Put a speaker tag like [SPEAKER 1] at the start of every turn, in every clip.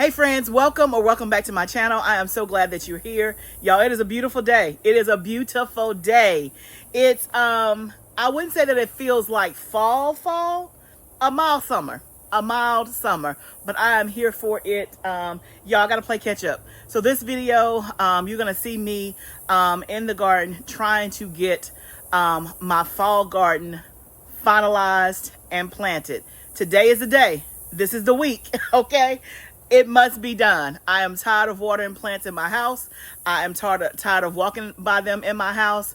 [SPEAKER 1] Hey friends, welcome or welcome back to my channel. I am so glad that you're here. Y'all, it is a beautiful day. It is a beautiful day. It's I wouldn't say that it feels like fall, a mild summer. But I am here for it. Y'all gotta play catch up. So this video, you're gonna see me in the garden trying to get my fall garden finalized and planted. Today is the day. This is the week, okay? It must be done. I am tired of watering plants in my house. I am tired of walking by them in my house.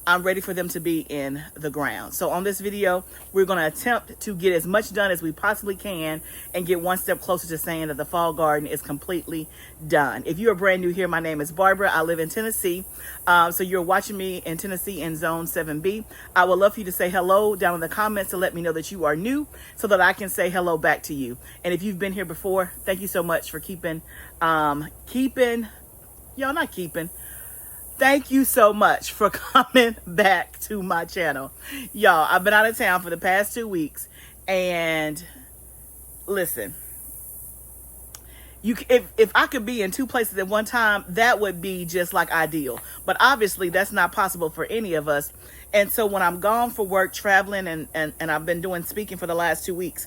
[SPEAKER 1] I'm ready for them to be in the ground. So on this video, we're going to attempt to get as much done as we possibly can and get one step closer to saying that the fall garden is completely done. If you are brand new here, my name is Barbara. I live in Tennessee. So you're watching me in Tennessee in Zone 7B. I would love for you to say hello down in the comments to let me know that you are new so that I can say hello back to you. And if you've been here before, thank you so much for thank you so much for coming back to my channel. Y'all, I've been out of town for the past 2 weeks. And listen, if I could be in 2 places at one time, that would be just like ideal. But obviously, that's not possible for any of us. And so when I'm gone for work, traveling, and I've been doing speaking for the last 2 weeks,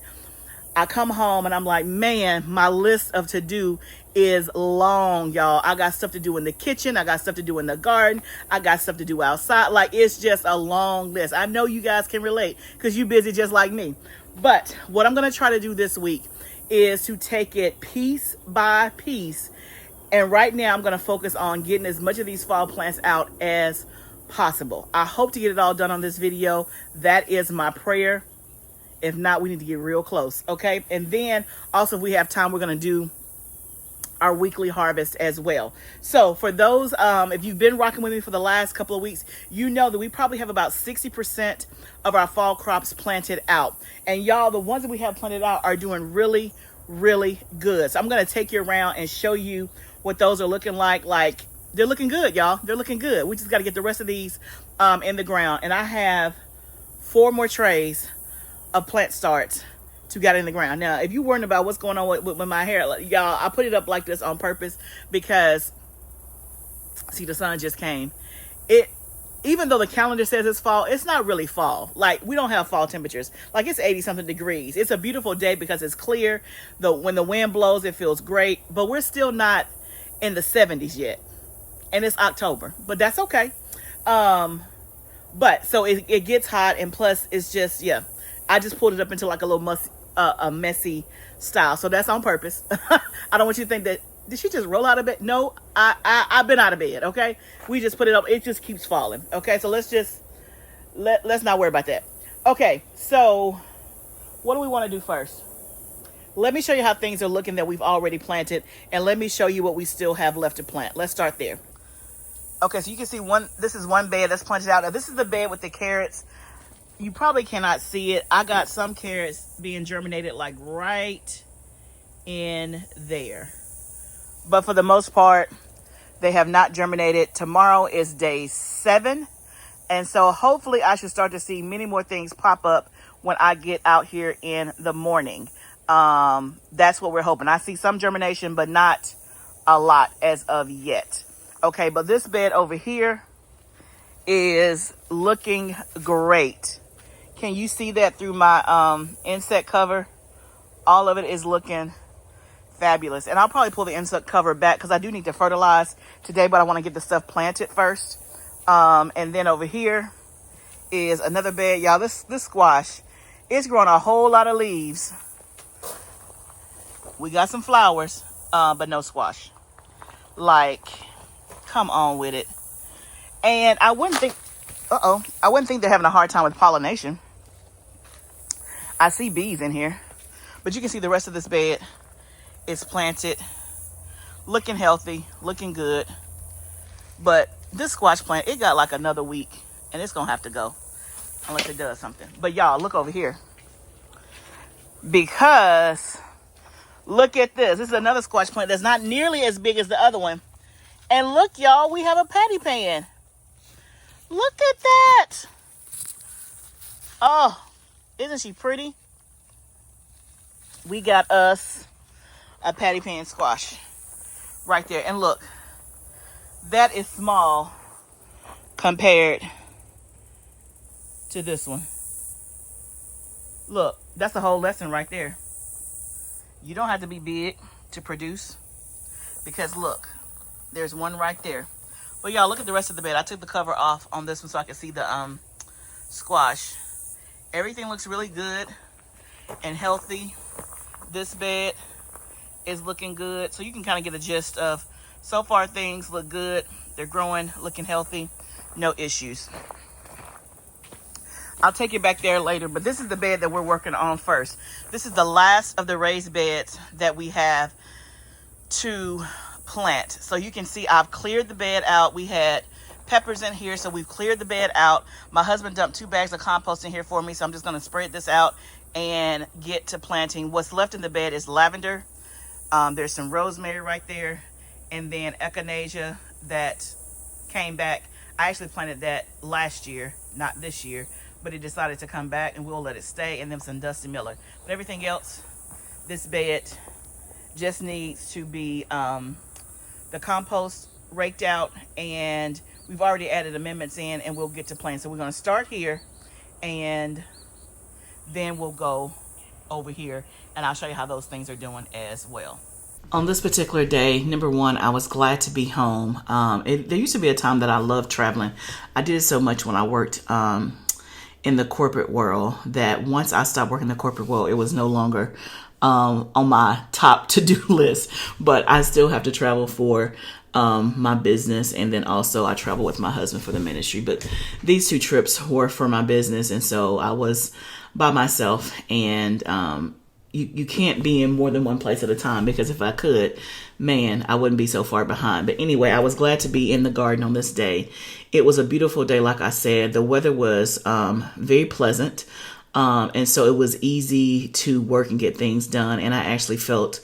[SPEAKER 1] I come home and I'm like, man, my list of to-do is long, y'all. I got stuff to do in the kitchen. I got stuff to do in the garden. I got stuff to do outside. Like, it's just a long list. I know you guys can relate because you're busy just like me. But what I'm going to try to do this week is to take it piece by piece. And right now I'm going to focus on getting as much of these fall plants out as possible. I hope to get it all done on this video. That is my prayer. If not, we need to get real close, okay? And then also, if we have time, we're going to do our weekly harvest as well. So for those, if you've been rocking with me for the last couple of weeks, you know that we probably have about 60% of our fall crops planted out. And y'all, the ones that we have planted out are doing really, really good. So I'm going to take you around and show you what those are looking like. Like, they're looking good, y'all. They're looking good. We just got to get the rest of these in the ground. And I have 4 more trays of plant starts to get in the ground. Now, if you're worrying about what's going on with my hair, y'all, I put it up like this on purpose because, see, the sun just came. Even though the calendar says it's fall, it's not really fall. Like, we don't have fall temperatures. Like, it's 80-something degrees. It's a beautiful day because it's clear. When the wind blows, it feels great. But we're still not in the 70s yet. And it's October. But that's okay. But, so it gets hot. And plus, it's just, yeah. I just pulled it up into like a little messy style. So that's on purpose. I don't want you to think that, did she just roll out of bed? No, I've been out of bed, okay? We just put it up. It just keeps falling, okay? So let's just, let's not worry about that. Okay, so what do we want to do first? Let me show you how things are looking that we've already planted. And let me show you what we still have left to plant. Let's start there. Okay, so you can see this is one bed that's planted out. Now, this is the bed with the carrots. You probably cannot see it. I got some carrots being germinated like right in there. But for the most part, they have not germinated. Tomorrow is day 7. And so hopefully I should start to see many more things pop up when I get out here in the morning. That's what we're hoping. I see some germination, but not a lot as of yet. Okay, but this bed over here is looking great. Can you see that through my insect cover? All of it is looking fabulous. And I'll probably pull the insect cover back because I do need to fertilize today, but I want to get the stuff planted first. And then over here is another bed. Y'all, this squash, it's growing a whole lot of leaves. We got some flowers, but no squash. Like, come on with it. And I wouldn't think they're having a hard time with pollination. I see bees in here, but you can see the rest of this bed is planted, looking healthy, looking good. But this squash plant, it got like another week and it's gonna have to go unless it does something. But y'all, look over here, because look at this. This is another squash plant that's not nearly as big as the other one. And look, y'all, we have a patty pan. Look at that. Oh, isn't she pretty? We got us a patty pan squash right there. And look, that is small compared to this one. Look, that's a whole lesson right there. You don't have to be big to produce, because look, there's one right there. But y'all, look at the rest of the bed. I took the cover off on this one so I can see the squash. Everything looks really good and healthy. This bed is looking good, so you can kind of get a gist of, so far things look good. They're growing, looking healthy, no issues. I'll take you back there later, but this is the bed that we're working on first. This is the last of the raised beds that we have to plant. So you can see I've cleared the bed out. We had peppers in here, so we've cleared the bed out. My husband dumped 2 bags of compost in here for me, so I'm just going to spread this out and get to planting. What's left in the bed is lavender. There's some rosemary right there, and then echinacea that came back. I actually planted that last year, not this year, but it decided to come back, and we'll let it stay. And then some Dusty Miller. But everything else, this bed just needs to be the compost raked out, and we've already added amendments in, and we'll get to planting. So we're going to start here, and then we'll go over here, and I'll show you how those things are doing as well. On this particular day, number one, I was glad to be home. There used to be a time that I loved traveling. I did it so much when I worked in the corporate world that once I stopped working in the corporate world, it was no longer on my top to-do list. But I still have to travel for my business, and then also I travel with my husband for the ministry. But these 2 trips were for my business, and so I was by myself, and you can't be in more than one place at a time, because if I could, man, I wouldn't be so far behind. But anyway, I was glad to be in the garden on this day. It was a beautiful day, like I said. The weather was very pleasant, and so it was easy to work and get things done, and I actually felt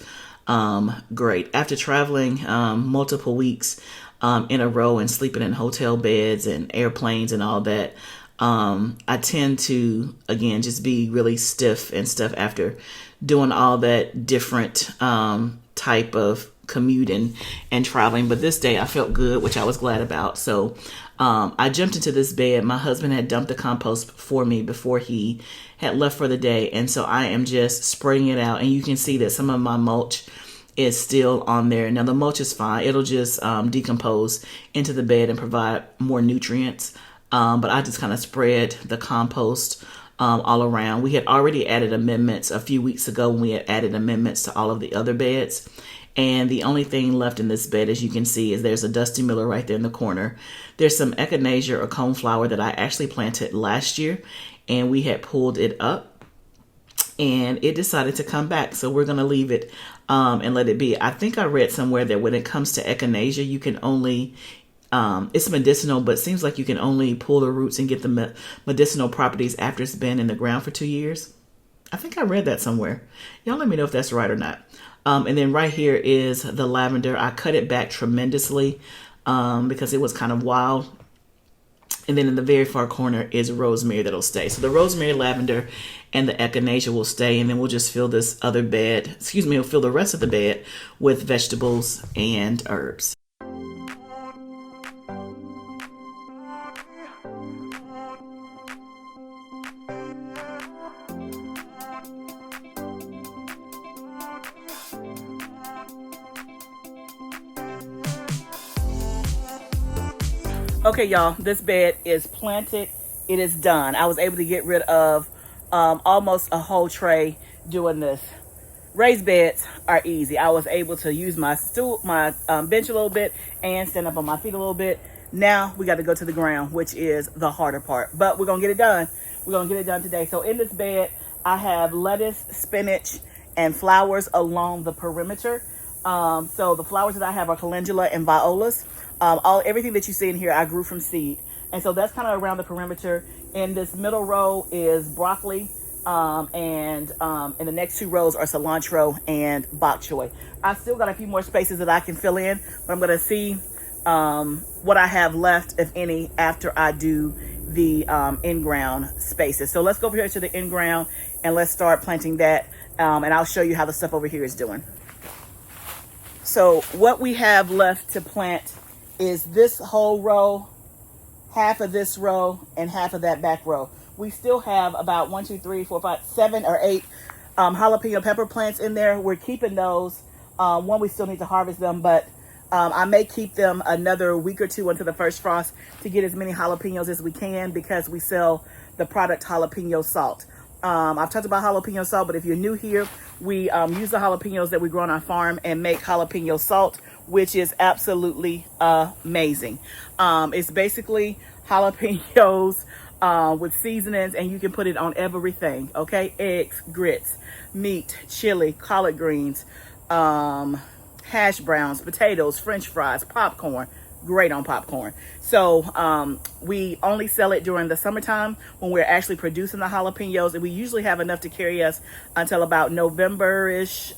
[SPEAKER 1] great. After traveling multiple weeks in a row and sleeping in hotel beds and airplanes and all that, I tend to, again, just be really stiff and stuff after doing all that different type of commuting and traveling. But this day I felt good, which I was glad about. So I jumped into this bed. My husband had dumped the compost for me before he had left for the day, and so I am just spreading it out, and you can see that some of my mulch is still on there. Now the mulch is fine. It'll just decompose into the bed and provide more nutrients. But I just kind of spread the compost all around. We had already added amendments a few weeks ago when we had added amendments to all of the other beds. And the only thing left in this bed, as you can see, is there's a Dusty Miller right there in the corner. There's some echinacea or coneflower that I actually planted last year, and we had pulled it up, and it decided to come back. So we're going to leave it and let it be. I think I read somewhere that when it comes to echinacea, you can only it's medicinal, but it seems like you can only pull the roots and get the medicinal properties after it's been in the ground for 2 years. I think I read that somewhere. Y'all let me know if that's right or not. And then right here is the lavender. I cut it back tremendously because it was kind of wild. And then in the very far corner is rosemary that'll stay. So the rosemary, lavender, and the echinacea will stay. And then we'll just fill this other bed, we'll fill the rest of the bed with vegetables and herbs. Okay, y'all, this bed is planted. It is done. I was able to get rid of almost a whole tray doing this. Raised beds are easy. I was able to use my stool, my bench a little bit, and stand up on my feet a little bit. Now we got to go to the ground, which is the harder part. But we're going to get it done. We're going to get it done today. So in this bed, I have lettuce, spinach, and flowers along the perimeter. So the flowers that I have are calendula and violas. Everything that you see in here, I grew from seed. And so that's kind of around the perimeter. In this middle row is broccoli. And in the next 2 rows are cilantro and bok choy. I still got a few more spaces that I can fill in, but I'm going to see what I have left, if any, after I do the in-ground spaces. So let's go over here to the in-ground and let's start planting that. And I'll show you how the stuff over here is doing. So what we have left to plant is this whole row, half of this row, and half of that back row. We still have about 1, 2, 3, 4, 5, 7 or 8 jalapeno pepper plants in there. We're keeping those. One, we still need to harvest them, but I may keep them another week or two until the first frost to get as many jalapenos as we can, because we sell the product jalapeno salt. I've talked about jalapeno salt, but if you're new here, we use the jalapenos that we grow on our farm and make jalapeno salt, which is absolutely amazing. It's basically jalapenos with seasonings, and you can put it on everything, okay? Eggs, grits, meat, chili, collard greens, hash browns, potatoes, french fries, popcorn. Great on popcorn. So we only sell it during the summertime when we're actually producing the jalapenos, and we usually have enough to carry us until about November-ish.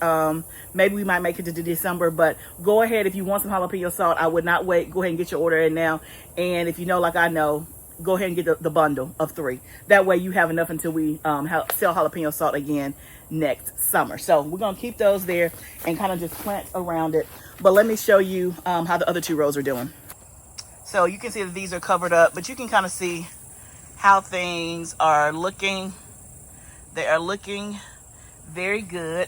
[SPEAKER 1] Maybe we might make it to December, but go ahead if you want some jalapeno salt. I would not wait. Go ahead and get your order in now. And if you know, like I know, go ahead and get the bundle of 3. That way you have enough until we sell jalapeno salt again next summer. So we're going to keep those there and kind of just plant around it. But let me show you how the other 2 rows are doing. So you can see that these are covered up, but you can kind of see how things are looking. They are looking very good.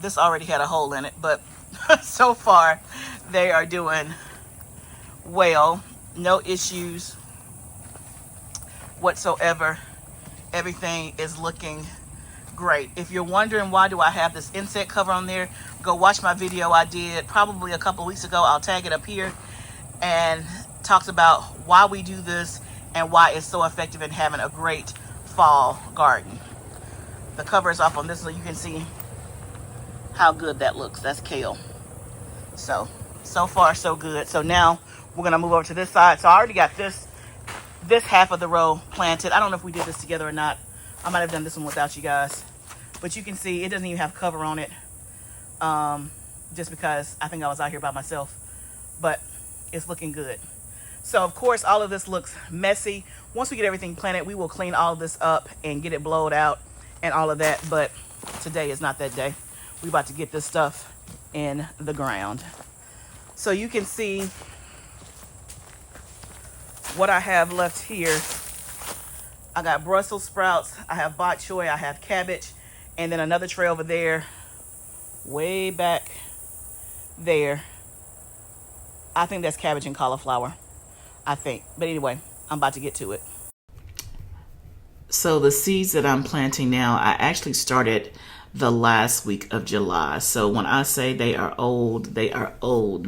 [SPEAKER 1] This already had a hole in it, but so far they are doing well. No issues whatsoever. Everything is looking great. If you're wondering why do I have this insect cover on there, go watch my video I did probably a couple weeks ago. I'll tag it up here, and talks about why we do this and why it's so effective in having a great fall garden. The cover is off on this so you can see how good that looks. That's kale. So far so good. So now we're gonna move over to this side. So I already got this half of the row planted. I don't know if we did this together or not. I might have done this one without you guys, but you can see it doesn't even have cover on it, just because I think I was out here by myself, but it's looking good. So of course all of this looks messy. Once we get everything planted, we will clean all of this up and get it blowed out and all of that, but today is not that day. We about to get this stuff in the ground. So you can see what I have left here. I got Brussels sprouts, I have bok choy, I have cabbage, and then another tray over there, way back there. I think that's cabbage and cauliflower, I think. But anyway, I'm about to get to it. So the seeds that I'm planting now, I actually started the last week of July. So when I say they are old,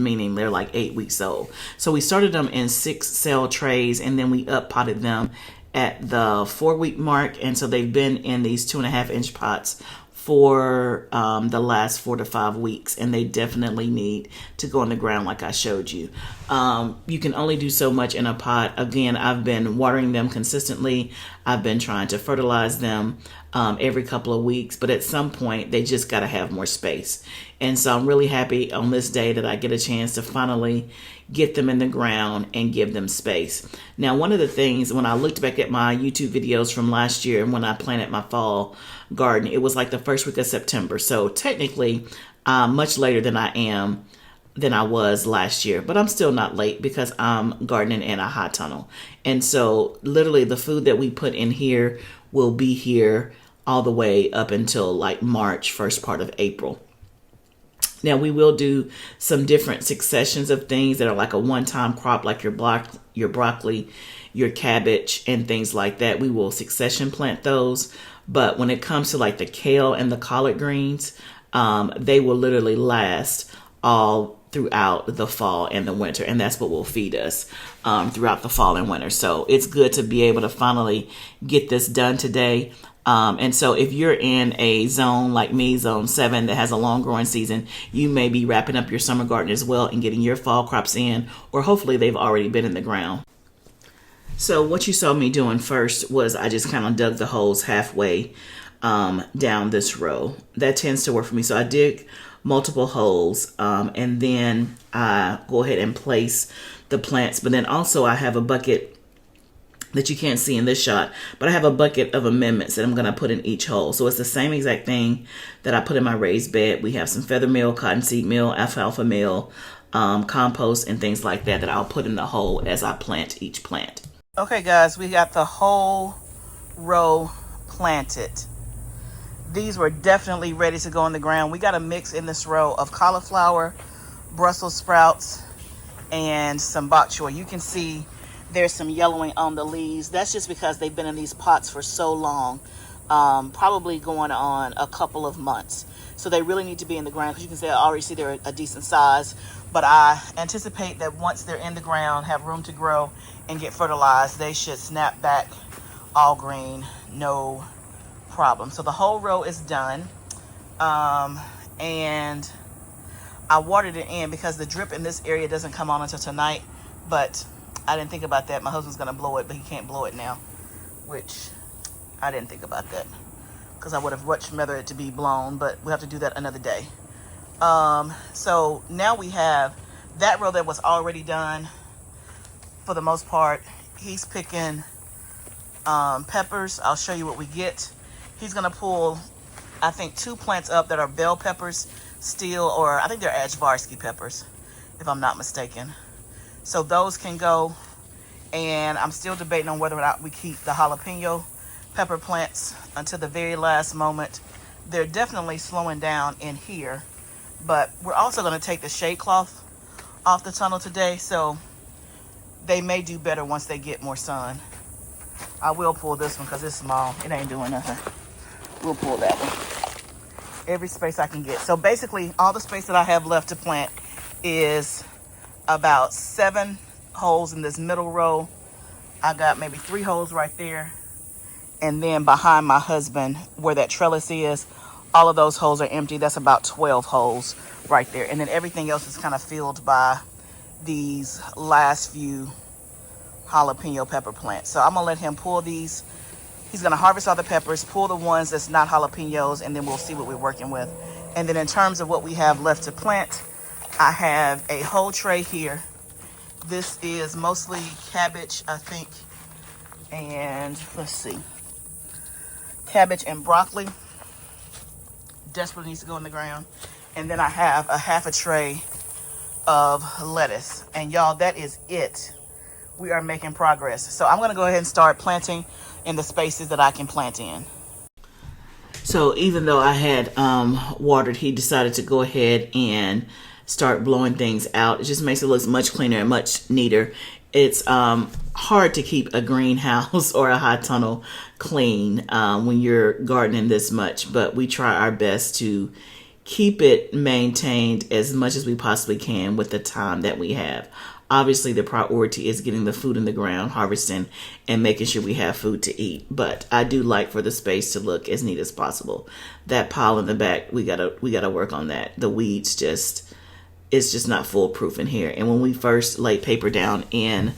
[SPEAKER 1] meaning they're like 8 weeks old. So we started them in 6 cell trays, and then we up potted them at the 4-week mark. And so they've been in these 2.5-inch pots for the last 4 to 5 weeks, and they definitely need to go in the ground like I showed you. You can only do so much in a pot. Again, I've been watering them consistently. I've been trying to fertilize them every couple of weeks, but at some point they just got to have more space. And so I'm really happy on this day that I get a chance to finally get them in the ground and give them space. Now, one of the things, when I looked back at my YouTube videos from last year and when I planted my fall garden, it was like the first week of September. So technically, much later than I was last year, but I'm still not late because I'm gardening in a high tunnel. And so literally the food that we put in here will be here all the way up until like March, first part of April. Now we will do some different successions of things that are like a one-time crop, like your broccoli, your cabbage, and things like that. We will succession plant those. But when it comes to like the kale and the collard greens, they will literally last all throughout the fall and the winter, and that's what will feed us throughout the fall and winter. So it's good to be able to finally get this done today. And so if you're in a zone like me, zone 7, that has a long growing season, you may be wrapping up your summer garden as well and getting your fall crops in, or hopefully they've already been in the ground. So what you saw me doing first was I just kind of dug the holes halfway down this row. That tends to work for me. So I dig multiple holes, and then I go ahead and place the plants. But then also I have a bucket that you can't see in this shot, but I have a bucket of amendments that I'm going to put in each hole. So it's the same exact thing that I put in my raised bed. We have some feather meal, cottonseed meal, alfalfa meal, compost, and things like that I'll put in the hole as I plant each plant. Okay guys, we got the whole row planted. These were definitely ready to go in the ground. We got a mix in this row of cauliflower, Brussels sprouts, and some bok choy. You can see there's some yellowing on the leaves. That's just because they've been in these pots for so long, probably going on a couple of months. So they really need to be in the ground, because you can see, I already see they're a decent size. But I anticipate that once they're in the ground, have room to grow and get fertilized, they should snap back all green, no problem. So the whole row is done. And I watered it in because the drip in this area doesn't come on until tonight, but I didn't think about that. My husband's gonna blow it, but he can't blow it now, which I didn't think about that, because I would have much rather it to be blown, but we'll have to do that another day. So now we have that row that was already done for the most part. He's picking peppers. I'll show you what we get. He's gonna pull, I think, 2 plants up that are bell peppers still, or I think they're Ajvarski peppers, if I'm not mistaken. So those can go, and I'm still debating on whether or not we keep the jalapeno pepper plants until the very last moment. They're definitely slowing down in here, but we're also going to take the shade cloth off the tunnel today, so they may do better once they get more sun. I will pull this one because it's small. It ain't doing nothing. We'll pull that one. Every space I can get. So basically, all the space that I have left to plant is about 7 holes in this middle row. I got maybe 3 holes right there, and then behind my husband where that trellis is, all of those holes are empty. That's about 12 holes right there, and then everything else is kind of filled by these last few jalapeno pepper plants. So I'm gonna let him pull these. He's gonna harvest all the peppers, pull the ones that's not jalapenos, and then we'll see what we're working with. And then in terms of what we have left to plant, I have a whole tray here. This is mostly cabbage, I think, and let's see, cabbage and broccoli. Desperately needs to go in the ground. And then I have a half a tray of lettuce. And y'all, that is it. We are making progress. So I'm going to go ahead and start planting in the spaces that I can plant in. So even though I had watered, he decided to go ahead and start blowing things out. It just makes it look much cleaner and much neater. It's hard to keep a greenhouse or a high tunnel clean when you're gardening this much, but we try our best to keep it maintained as much as we possibly can with the time that we have. Obviously, the priority is getting the food in the ground, harvesting, and making sure we have food to eat. But I do like for the space to look as neat as possible. That pile in the back, we gotta work on that. The weeds it's just not foolproof in here. And when we first laid paper down in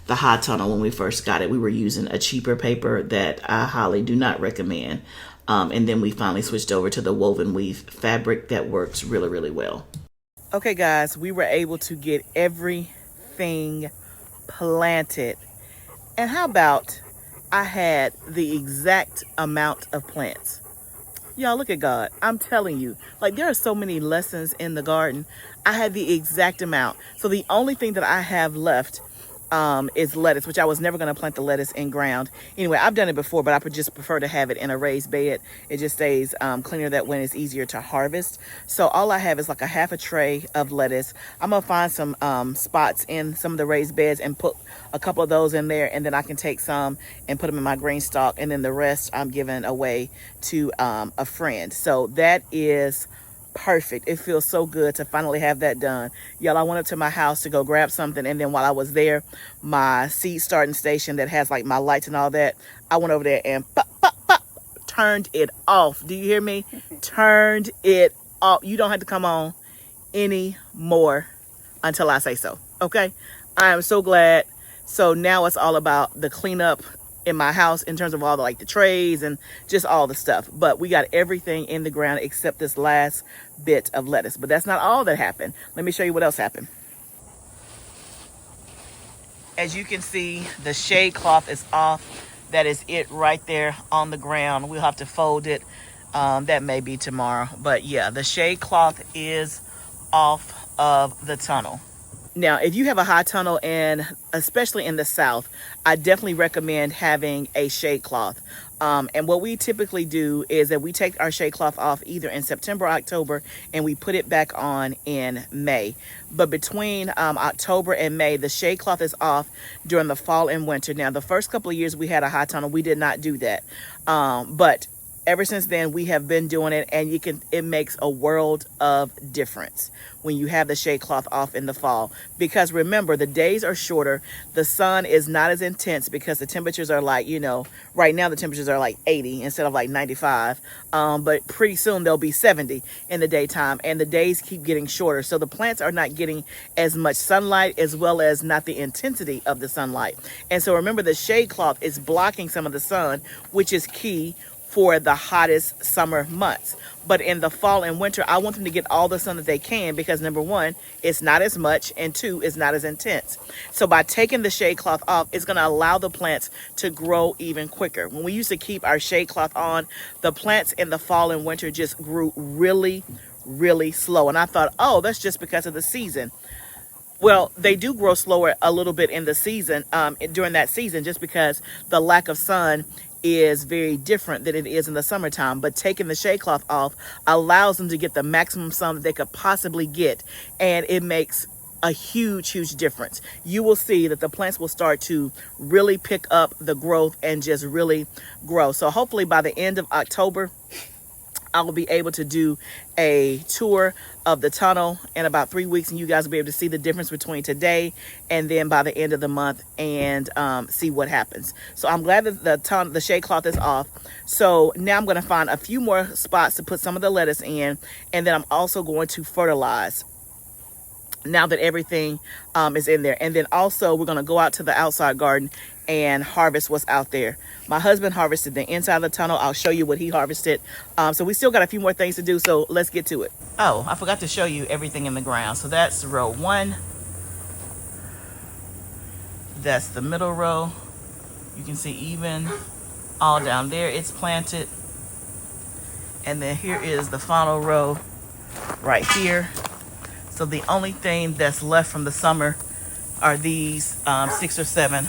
[SPEAKER 1] the high tunnel, when we first got it, we were using a cheaper paper that I highly do not recommend. And then we finally switched over to the woven weave fabric that works really, really well. Okay, guys, we were able to get everything planted. And how about I had the exact amount of plants? Y'all, look at God. I'm telling you, like, there are so many lessons in the garden. I had the exact amount. So the only thing that I have left is lettuce, which I was never going to plant the lettuce in ground. Anyway, I've done it before, but I would just prefer to have it in a raised bed. It just stays cleaner that way. It's easier to harvest. So all I have is like a half a tray of lettuce. I'm going to find some spots in some of the raised beds and put a couple of those in there, and then I can take some and put them in my GREENSTALK, and then the rest I'm giving away to a friend. So that is perfect. It feels so good to finally have that done. Y'all, I went up to my house to go grab something, and then while I was there, my seed starting station that has like my lights and all that, I went over there and pop, pop, pop, turned it off. Do you hear me? Turned it off. You don't have to come on anymore until I say so. Okay? I am so glad. So now it's all about the cleanup in my house in terms of all the trays and just all the stuff. But we got everything in the ground except this last bit of lettuce. But that's not all that happened. Let me show you what else happened. As you can see, the shade cloth is off. That is it right there on the ground. We'll have to fold it. That may be tomorrow. But yeah, the shade cloth is off of the tunnel. Now, if you have a high tunnel, and especially in the south, I definitely recommend having a shade cloth. And what we typically do is that we take our shade cloth off either in September or October, and we put it back on in May. But between October and May, the shade cloth is off during the fall and winter. Now, the first couple of years we had a high tunnel, we did not do that. But ever since then, we have been doing it, and it makes a world of difference when you have the shade cloth off in the fall. Because remember, the days are shorter, the sun is not as intense because the temperatures are like, right now the temperatures are like 80 instead of like 95. But pretty soon they'll be 70 in the daytime, and the days keep getting shorter. So the plants are not getting as much sunlight, as well as not the intensity of the sunlight. And so remember, the shade cloth is blocking some of the sun, which is key for the hottest summer months. But in the fall and winter, I want them to get all the sun that they can, because number one, it's not as much, and two, it's not as intense. So by taking the shade cloth off, it's going to allow the plants to grow even quicker. When we used to keep our shade cloth on, the plants in the fall and winter just grew really, really slow. And I thought, oh, that's just because of the season. Well, they do grow slower a little bit in the season, during that season, just because the lack of sun is very different than it is in the summertime. But taking the shade cloth off allows them to get the maximum sun that they could possibly get, and it makes a huge difference. You will see that the plants will start to really pick up the growth and just really grow. So hopefully by the end of October, I will be able to do a tour of the tunnel in about 3 weeks, and you guys will be able to see the difference between today and then by the end of the month, and see what happens. So I'm glad that the shade cloth is off. So now I'm going to find a few more spots to put some of the lettuce in, and then I'm also going to fertilize now that everything is in there. And then also we're going to go out to the outside garden and harvest what's out there. My husband harvested the inside of the tunnel. I'll show you what he harvested. So we still got a few more things to do, so let's get to it. Oh, I forgot to show you everything in the ground. So that's row 1. That's the middle row. You can see even all down there it's planted. And then here is the final row right here. So the only thing that's left from the summer are these 6 or 7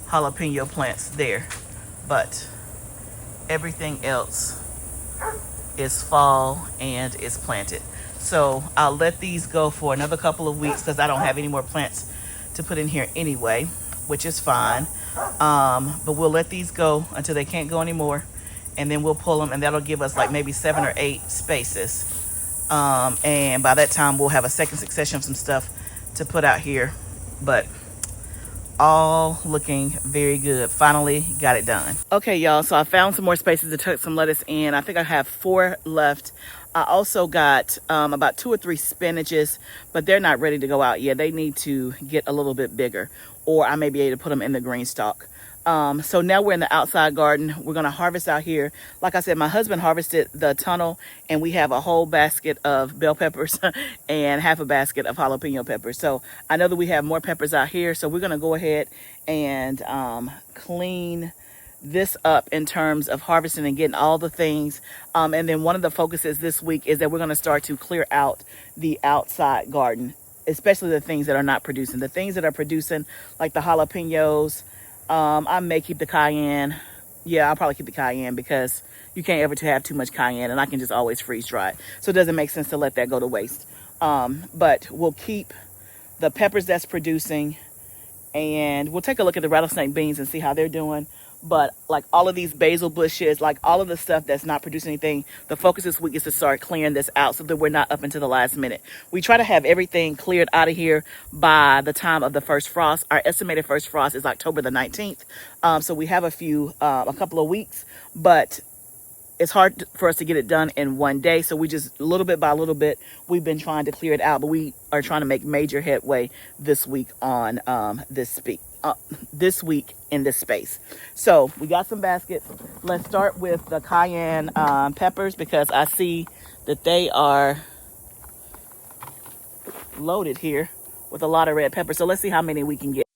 [SPEAKER 1] jalapeno plants there. But everything else is fall and is planted. So I'll let these go for another couple of weeks, because I don't have any more plants to put in here anyway, which is fine. But we'll let these go until they can't go anymore, and then we'll pull them, and that'll give us like maybe 7 or 8 spaces. And by that time we'll have a second succession of some stuff to put out here. But all looking very good. Finally got it done. Okay, y'all, so I found some more spaces to tuck some lettuce in. I think I have 4 left. I also got about 2 or 3 spinaches, but they're not ready to go out yet. They need to get a little bit bigger, or I may be able to put them in the GREENSTALK. So now we're in the outside garden. We're going to harvest out here. Like I said, my husband harvested the tunnel, and we have a whole basket of bell peppers and half a basket of jalapeno peppers. So I know that we have more peppers out here. So we're going to go ahead and clean this up in terms of harvesting and getting all the things. And then one of the focuses this week is that we're going to start to clear out the outside garden, especially the things that are not producing. The things that are producing, like the jalapenos, I may keep the cayenne. Yeah, I'll probably keep the cayenne, because you can't ever have too much cayenne, and I can just always freeze dry it. So it doesn't make sense to let that go to waste. But we'll keep the peppers that's producing, and we'll take a look at the rattlesnake beans and see how they're doing. But like all of these basil bushes, like all of the stuff that's not producing anything, the focus this week is to start clearing this out so that we're not up until the last minute. We try to have everything cleared out of here by the time of the first frost. Our estimated first frost is October the 19th. So we have a couple of weeks, but it's hard for us to get it done in one day. So we just, little bit by little bit, we've been trying to clear it out, but we are trying to make major headway this week on this week in this space. So we got some baskets. Let's start with the cayenne peppers, because I see that they are loaded here with a lot of red peppers. So let's see how many we can get.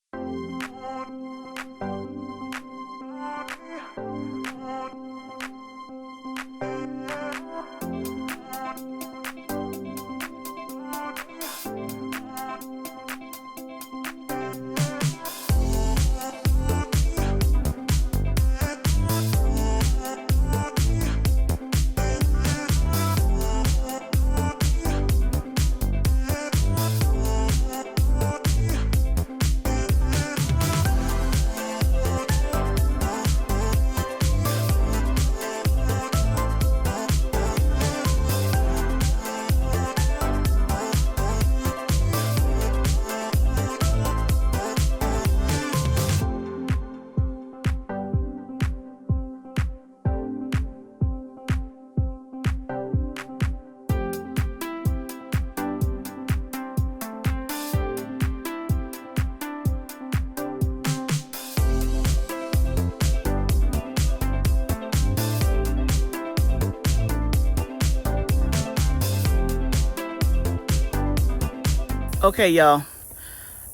[SPEAKER 1] Okay, y'all.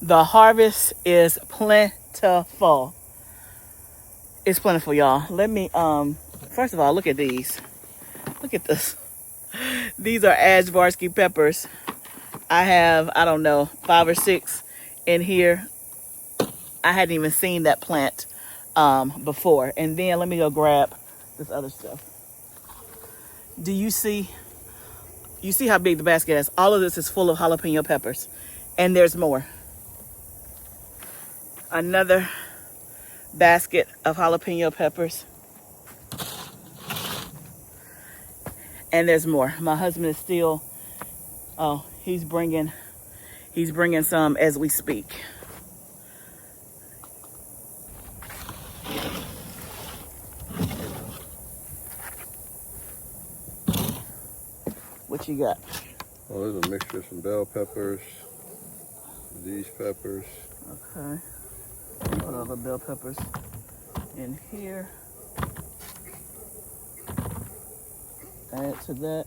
[SPEAKER 1] The harvest is plentiful. It's plentiful, y'all. Let me first of all, look at these. Look at this. These are Ajvarsky peppers. I have, I don't know, 5 or 6 in here. I hadn't even seen that plant before. And then let me go grab this other stuff. Do you see how big the basket is? All of this is full of jalapeno peppers. And there's more. Another basket of jalapeno peppers. And there's more. My husband is still, oh, he's bringing some as we speak. What you got?
[SPEAKER 2] Oh, there's a mixture of some bell peppers, these peppers.
[SPEAKER 1] Okay. Put all the bell peppers in here. Add to that.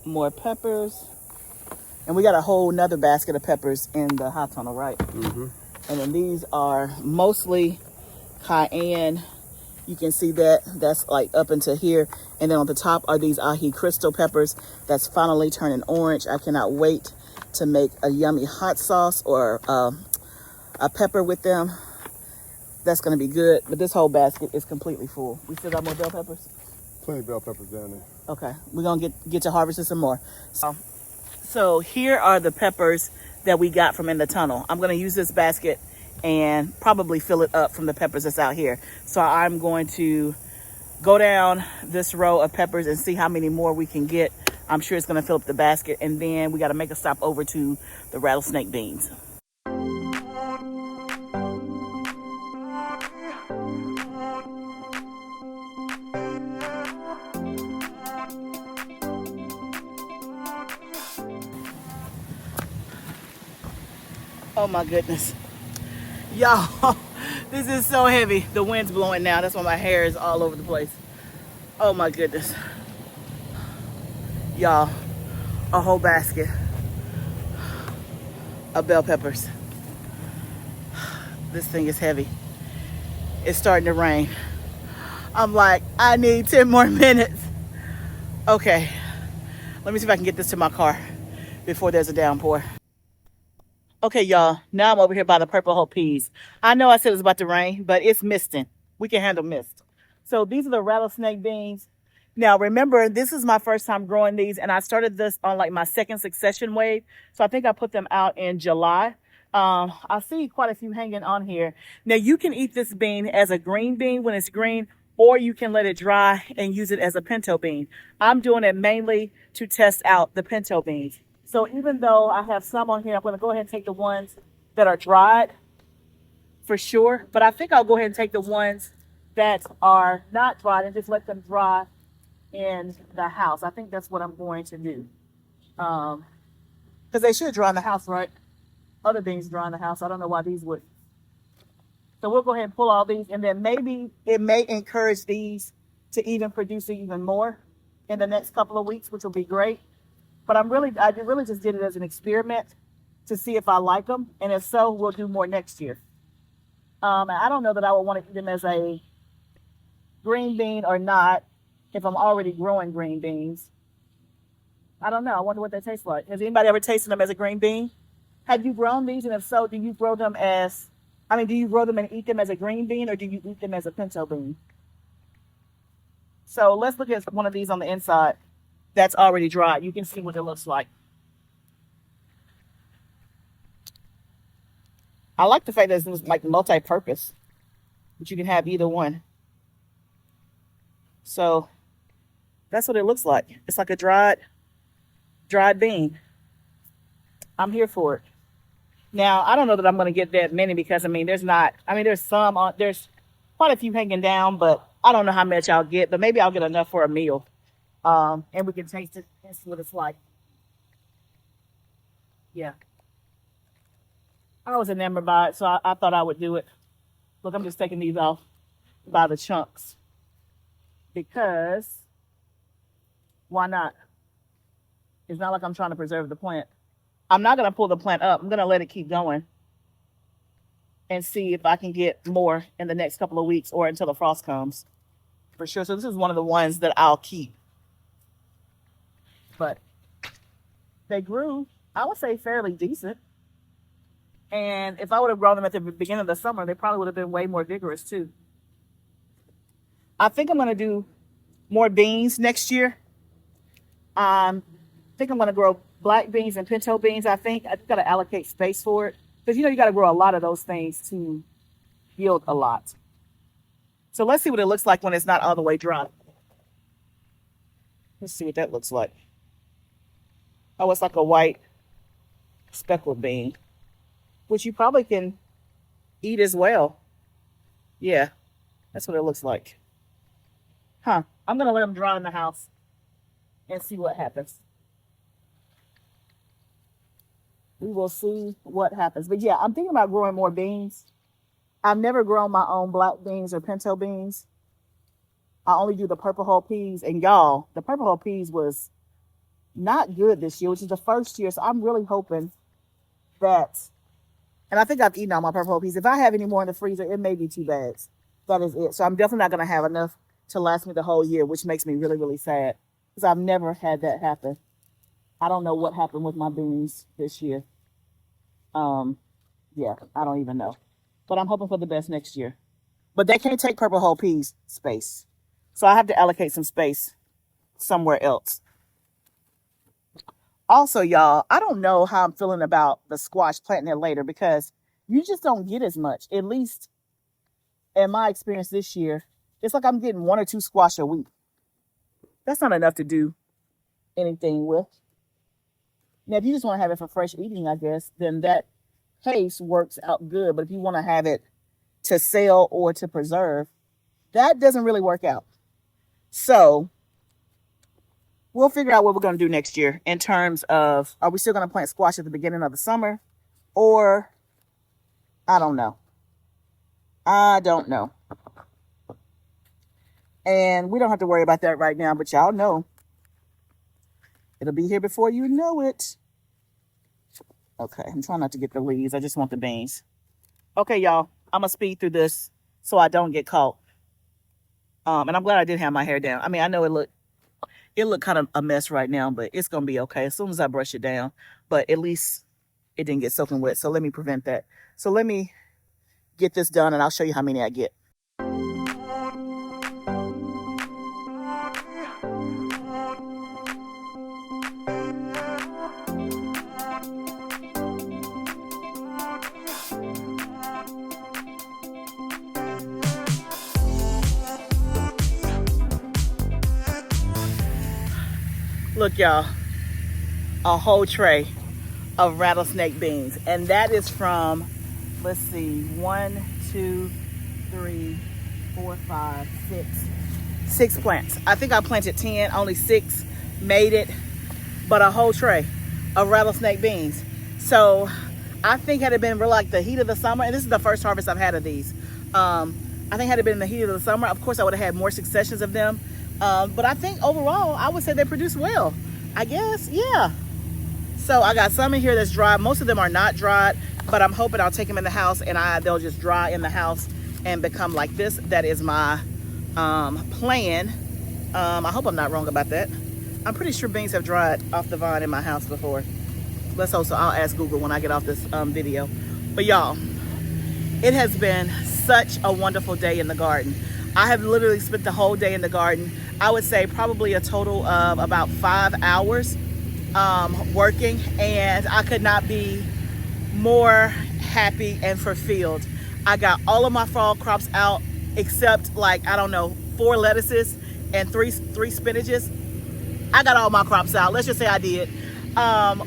[SPEAKER 1] More peppers. And we got a whole nother basket of peppers in the hot tunnel, right?
[SPEAKER 2] Mm-hmm.
[SPEAKER 1] And then these are mostly cayenne. You can see that. That's like up into here. And then on the top are these ají crystal peppers that's finally turning orange. I cannot wait to make a yummy hot sauce or a pepper with them. That's going to be good. But this whole basket is completely full. We still got more bell peppers?
[SPEAKER 2] Plenty of bell peppers down there.
[SPEAKER 1] Okay. We're going to get to harvesting some more. So here are the peppers that we got from in the tunnel. I'm going to use this basket and probably fill it up from the peppers that's out here. So I'm going to go down this row of peppers and see how many more we can get. I'm sure it's going to fill up the basket. And then we got to make a stop over to the rattlesnake beans. Oh my goodness. Y'all, this is so heavy. The wind's blowing now. That's why my hair is all over the place. Oh my goodness. Y'all, a whole basket of bell peppers. This thing is heavy. It's starting to rain. I'm like, I need 10 more minutes. Okay, let me see if I can get this to my car before there's a downpour. Okay, y'all, now I'm over here by the purple whole peas. I know I said it was about to rain, but it's misting. We can handle mist. So these are the rattlesnake beans. Now, remember, this is my first time growing these, and I started this on like my second succession wave. So I think I put them out in July. I see quite a few hanging on here. Now, you can eat this bean as a green bean when it's green, or you can let it dry and use it as a pinto bean. I'm doing it mainly to test out the pinto beans. So even though I have some on here, I'm going to go ahead and take the ones that are dried for sure. But I think I'll go ahead and take the ones that are not dried and just let them dry in the house. I think that's what I'm going to do. Because they should dry in the house, right? Other beans dry in the house. I don't know why these would. So we'll go ahead and pull all these. And then maybe it may encourage these to even produce even more in the next couple of weeks, which will be great. But I really just did it as an experiment to see if I like them. And if so, we'll do more next year. And I don't know that I would want to eat them as a green bean or not if I'm already growing green beans. I don't know. I wonder what they taste like. Has anybody ever tasted them as a green bean? Have you grown these? And if so, do you grow them do you grow them and eat them as a green bean, or do you eat them as a pinto bean? So let's look at one of these on the inside that's already dried. You can see what it looks like. I like the fact that it's like multi-purpose, but you can have either one. So that's what it looks like. It's like a dried bean. I'm here for it. Now, I don't know that I'm going to get that many because, there's quite a few hanging down, but I don't know how much I'll get, but maybe I'll get enough for a meal. And we can taste it and see what it's like. Yeah. I was enamored by it, so I thought I would do it. Look, I'm just taking these off by the chunks. Because why not? It's not like I'm trying to preserve the plant. I'm not going to pull the plant up. I'm going to let it keep going and see if I can get more in the next couple of weeks or until the frost comes. For sure. So this is one of the ones that I'll keep. But they grew, I would say, fairly decent. And if I would have grown them at the beginning of the summer, they probably would have been way more vigorous too. I think I'm going to do more beans next year. I think I'm going to grow black beans and pinto beans. I just got to allocate space for it. Because, you got to grow a lot of those things to yield a lot. So let's see what it looks like when it's not all the way dry. Let's see what that looks like. Oh, it's like a white speckled bean, which you probably can eat as well. Yeah, that's what it looks like. Huh. I'm going to let them dry in the house and see what happens. We will see what happens. But yeah, I'm thinking about growing more beans. I've never grown my own black beans or pinto beans. I only do the purple hull peas. And y'all, the purple hull peas was not good this year, which is the first year. So I'm really hoping that, and I think I've eaten all my purple hull peas. If I have any more in the freezer, it may be 2 bags. That is it. So I'm definitely not going to have enough to last me the whole year, which makes me really, really sad. Because I've never had that happen. I don't know what happened with my beans this year. Yeah, I don't even know. But I'm hoping for the best next year. But they can't take purple hull peas space. So I have to allocate some space somewhere else. Also, y'all, I don't know how I'm feeling about the squash planting it later because you just don't get as much. At least in my experience this year, it's like I'm getting 1 or 2 squash a week. That's not enough to do anything with. Now, if you just want to have it for fresh eating, I guess, then that pace works out good. But if you want to have it to sell or to preserve, that doesn't really work out. So we'll figure out what we're going to do next year in terms of, are we still going to plant squash at the beginning of the summer? Or, I don't know. I don't know. And we don't have to worry about that right now, but y'all know. It'll be here before you know it. Okay, I'm trying not to get the leaves. I just want the beans. Okay, y'all. I'm going to speed through this so I don't get caught. And I'm glad I did have my hair down. I mean, I know it looked kind of a mess right now, but it's going to be okay as soon as I brush it down. But at least it didn't get soaking wet, so let me prevent that. So let me get this done, and I'll show you how many I get. Look, y'all, a whole tray of rattlesnake beans. And that is from, let's see, 1, 2, 3, 4, 5, 6 plants. I think I planted 10, only 6 made it, but a whole tray of rattlesnake beans. So I think had it been real like the heat of the summer, and this is the first harvest I've had of these. I think had it been in the heat of the summer, of course I would have had more successions of them. But I think overall, I would say they produce well. I guess, yeah. So I got some in here that's dry. Most of them are not dried, but I'm hoping I'll take them in the house and they'll just dry in the house and become like this. That is my plan. I hope I'm not wrong about that. I'm pretty sure beans have dried off the vine in my house before. Let's hope so. I'll ask Google when I get off this video. But y'all, it has been such a wonderful day in the garden. I have literally spent the whole day in the garden. I would say probably a total of about 5 hours working, and I could not be more happy and fulfilled. I got all of my fall crops out except, like, I don't know, 4 lettuces and three spinaches. I got all my crops out. Let's just say I did.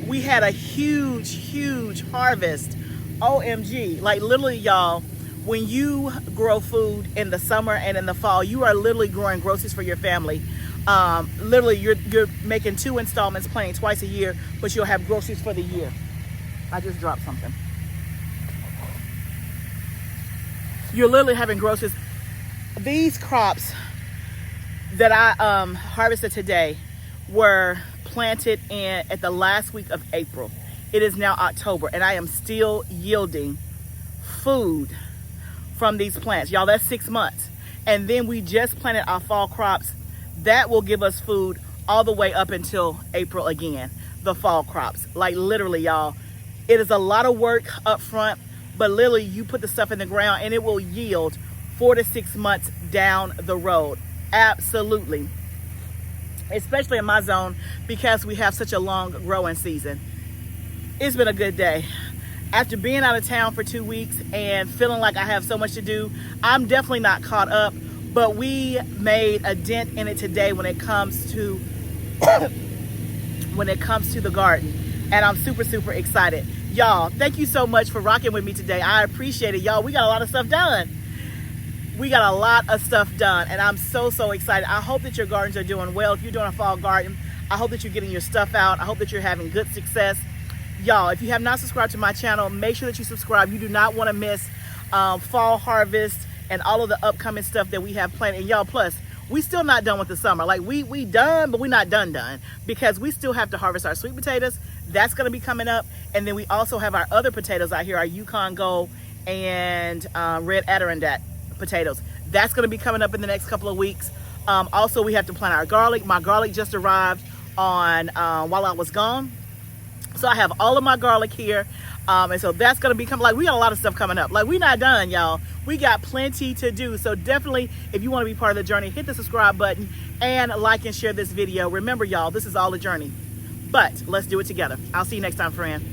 [SPEAKER 1] We had a huge harvest. OMG. Like, literally, y'all, when you grow food in the summer and in the fall, you are literally growing groceries for your family. Literally, you're making 2 installments, planting twice a year, but you'll have groceries for the year. I just dropped something. You're literally having groceries. These crops that I harvested today were planted at the last week of April. It is now October, and I am still yielding food from these plants. Y'all, that's 6 months. And then we just planted our fall crops. That will give us food all the way up until April again, the fall crops. Like literally, y'all, it is a lot of work up front, but literally you put the stuff in the ground and it will yield 4 to 6 months down the road. Absolutely. Especially in my zone, because we have such a long growing season. It's been a good day. After being out of town for 2 weeks and feeling like I have so much to do, I'm definitely not caught up, but we made a dent in it today when it comes to the garden, and I'm super excited. Y'all, thank you so much for rocking with me today. I appreciate it. Y'all, we got a lot of stuff done. And I'm so excited. I hope that your gardens are doing well. If you're doing a fall garden, I hope that you're getting your stuff out. I hope that you're having good success. Y'all, if you have not subscribed to my channel, make sure that you subscribe. You do not want to miss fall harvest and all of the upcoming stuff that we have planned. And y'all, plus, we still not done with the summer. Like we done, but we not done, because we still have to harvest our sweet potatoes. That's going to be coming up. And then we also have our other potatoes out here, our Yukon Gold and Red Adirondack potatoes. That's going to be coming up in the next couple of weeks. Also, we have to plant our garlic. My garlic just arrived on while I was gone. So I have all of my garlic here. And so that's going to be coming. Like, we got a lot of stuff coming up. Like, we're not done, y'all. We got plenty to do. So definitely, if you want to be part of the journey, hit the subscribe button and like and share this video. Remember, y'all, this is all a journey. But let's do it together. I'll see you next time, friend.